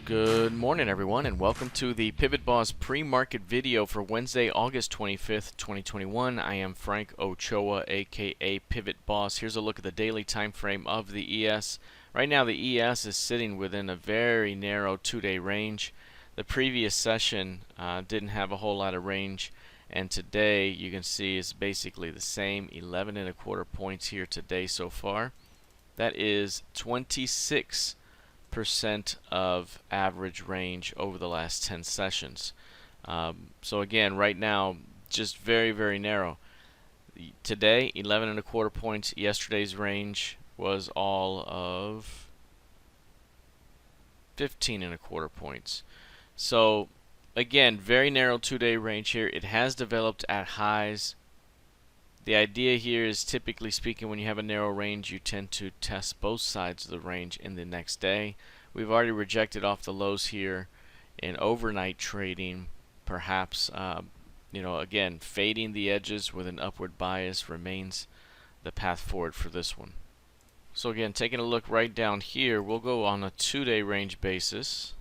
Good morning, everyone, and welcome to the PivotBoss pre-market video for Wednesday, August 25th, 2021. I am Frank Ochoa, aka PivotBoss. Here's a look at the daily time frame of the ES. Right now, the ES is sitting within a very narrow two-day range. The previous session didn't have a whole lot of range, and today you can see is basically the same, 11.25 points here today so far. That is 26% of average range over the last 10 sessions. So again, right now, just very narrow. Today, 11.25 points. Yesterday's range was all of 15.25 points. So again, very narrow two-day range here. It has developed at highs. The idea here is, typically speaking, when you have a narrow range, you tend to test both sides of the range in the next day. We've already rejected off the lows here in overnight trading. Perhaps, again, fading the edges with an upward bias remains the path forward for this one. So again, taking a look right down here, we'll go on a two-day range basis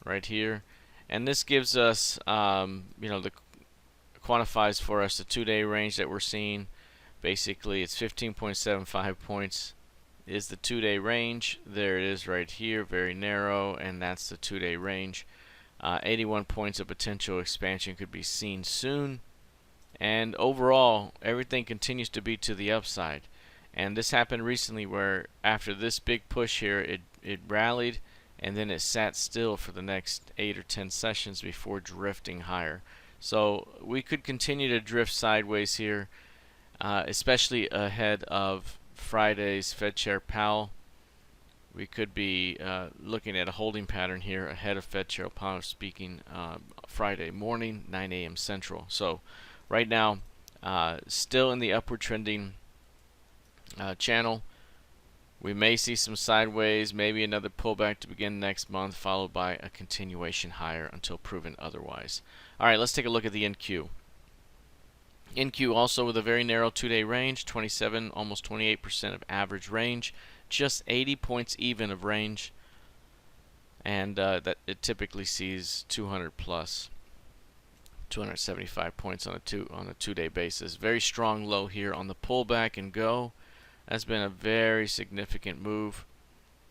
right here, and this gives us, the quantifies for us the two-day range that we're seeing. Basically, it's 15.75 points is the two-day range. There it is right here, very narrow, and that's the two-day range. 81 points of potential expansion could be seen soon, and overall everything continues to be to the upside. And this happened recently, where after this big push here, it rallied and then it sat still for the next 8 or 10 sessions before drifting higher. So we could continue to drift sideways here, especially ahead of Friday's Fed Chair Powell. We could be looking at a holding pattern here ahead of Fed Chair Powell speaking Friday morning, 9 a.m. Central. So right now, still in the upward trending channel. We may see some sideways, maybe another pullback to begin next month, followed by a continuation higher until proven otherwise. All right, let's take a look at the NQ. NQ also with a very narrow two-day range, 27, almost 28% of average range, just 80 points even of range, and that it typically sees 200 plus, 275 points on a two-day basis. Very strong low here on the pullback and go. That's been a very significant move.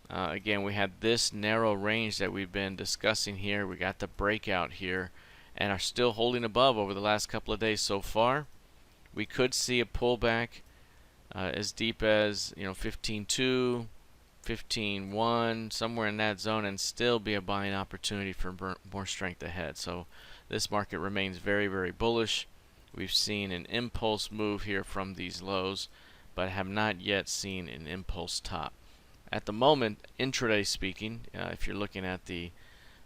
Again, we had this narrow range that we've been discussing here. We got the breakout here and are still holding above over the last couple of days so far. We could see a pullback as deep as 15.2, 15.1, somewhere in that zone, and still be a buying opportunity for more strength ahead. So this market remains very bullish. We've seen an impulse move here from these lows, but have not yet seen an impulse top. At the moment, intraday speaking, if you're looking at the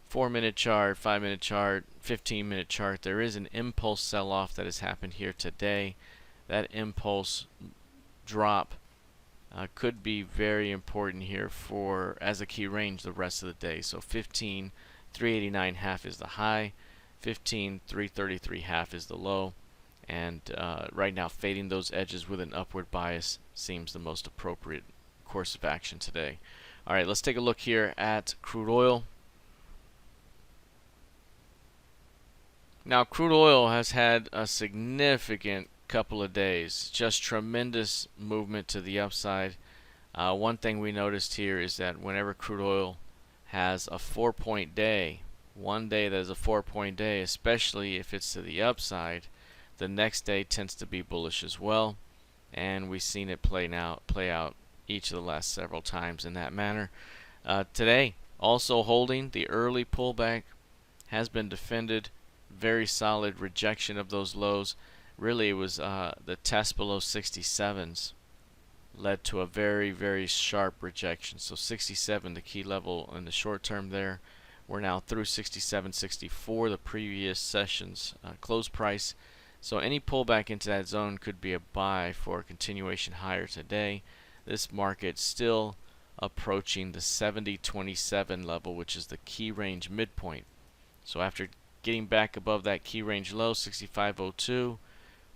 4-minute chart, 5-minute chart, 15-minute chart, there is an impulse sell-off that has happened here today. That impulse drop could be very important here for as a key range the rest of the day. So 15.389.5 is the high, 15.333.5 is the low. And right now, fading those edges with an upward bias seems the most appropriate course of action today. All right, let's take a look here at crude oil. Now, crude oil has had a significant couple of days, just tremendous movement to the upside. One thing we noticed here is that whenever crude oil has a 4-point day, one day that is a 4-point day, especially if it's to the upside, the next day tends to be bullish as well, and we've seen it play out each of the last several times in that manner. Today, also holding, the early pullback has been defended. Very solid rejection of those lows. Really, it was the test below 67s led to a very sharp rejection. So 67, the key level in the short term there. We're now through 67.64, the previous session's close price. So any pullback into that zone could be a buy for a continuation higher today. This market still approaching the 70.27 level, which is the key range midpoint. So after getting back above that key range low, 65.02,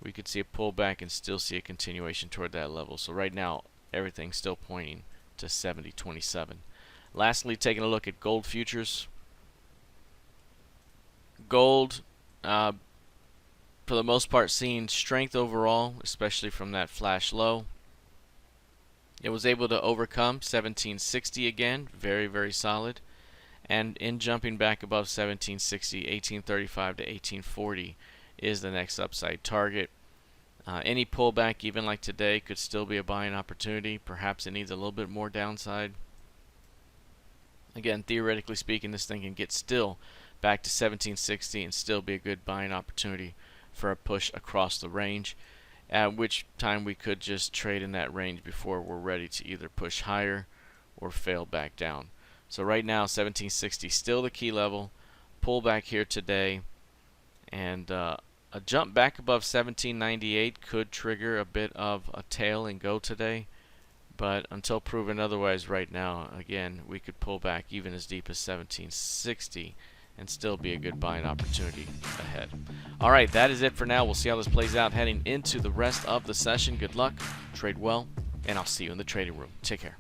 we could see a pullback and still see a continuation toward that level. So right now, everything's still pointing to 70.27. Lastly, taking a look at gold futures. Gold, for the most part, seeing strength overall, especially from that flash low. It was able to overcome 1760 again, very, very solid. And in jumping back above 1760, 1835 to 1840 is the next upside target. Any pullback, even like today, could still be a buying opportunity. Perhaps it needs a little bit more downside. Again, theoretically speaking, this thing can get still back to 1760 and still be a good buying opportunity for a push across the range, at which time we could just trade in that range before we're ready to either push higher or fail back down. So right now, 1760 still the key level. Pullback here today, and a jump back above 1798 could trigger a bit of a tail and go today. But until proven otherwise right now, again, we could pull back even as deep as 1760 and still be a good buying opportunity ahead. All right, that is it for now. We'll see how this plays out heading into the rest of the session. Good luck, trade well, and I'll see you in the trading room. Take care.